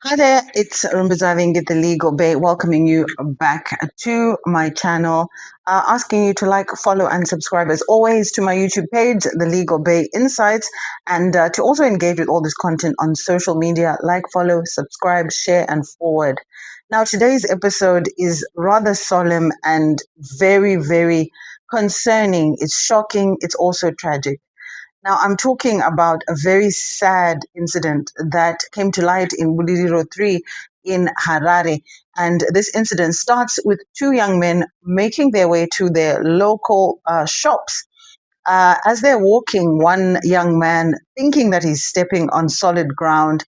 Hi there, it's Rumbazaving the Legal Bay, welcoming you back to my channel, asking you to like, follow, and subscribe as always to my YouTube page, The Legal Bay Insights, and to also engage with all this content on social media. Like, follow, subscribe, share, and forward. Now, today's episode is rather solemn and very, very concerning. It's shocking, it's also tragic. Now, I'm talking about a very sad incident that came to light in Budiriro 3 in Harare. And this incident starts with two young men making their way to their local shops. As they're walking, one young man, thinking that he's stepping on solid ground,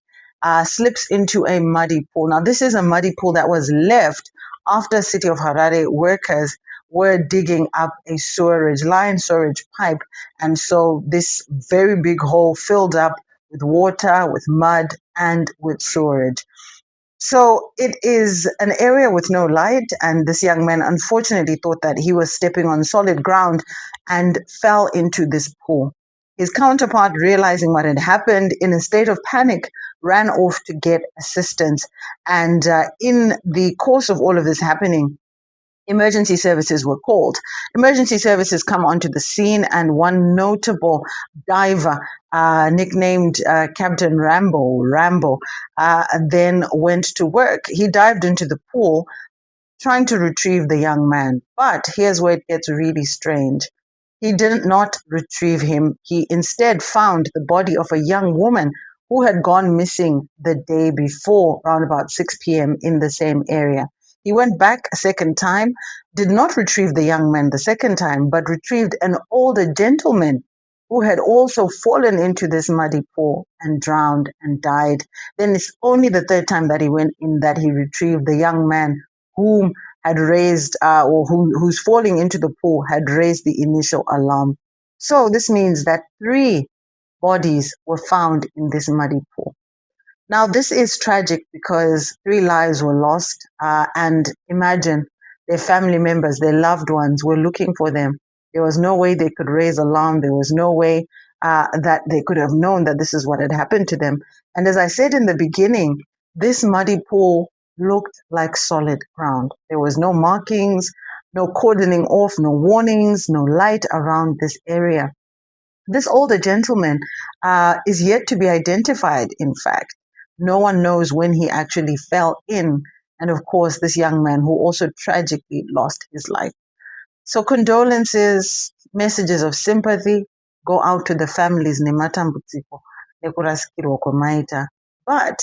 slips into a muddy pool. Now, this is a muddy pool that was left after City of Harare workers were digging up a line sewerage pipe. And so this very big hole filled up with water, with mud, and with sewerage. So it is an area with no light, and this young man unfortunately thought that he was stepping on solid ground and fell into this pool. His counterpart, realizing what had happened, in a state of panic, ran off to get assistance. And in the course of all of this happening, emergency services were called. Emergency services come onto the scene, and one notable diver, nicknamed Captain Rambo, then went to work. He dived into the pool trying to retrieve the young man. But here's where it gets really strange. He did not retrieve him. He instead found the body of a young woman who had gone missing the day before, around about 6 p.m. in the same area. He went back a second time, did not retrieve the young man the second time, but retrieved an older gentleman who had also fallen into this muddy pool and drowned and died. Then it's only the third time that he went in that he retrieved the young man whom had raised, who's falling into the pool had raised the initial alarm. So this means that 3 bodies were found in this muddy pool. Now, this is tragic because 3 lives were lost, and imagine their family members, their loved ones were looking for them. There was no way they could raise alarm. There was no way that they could have known that this is what had happened to them. And as I said in the beginning, this muddy pool looked like solid ground. There was no markings, no cordoning off, no warnings, no light around this area. This older gentleman is yet to be identified, in fact. No one knows when he actually fell in. And of course, this young man who also tragically lost his life. So condolences, messages of sympathy go out to the families. But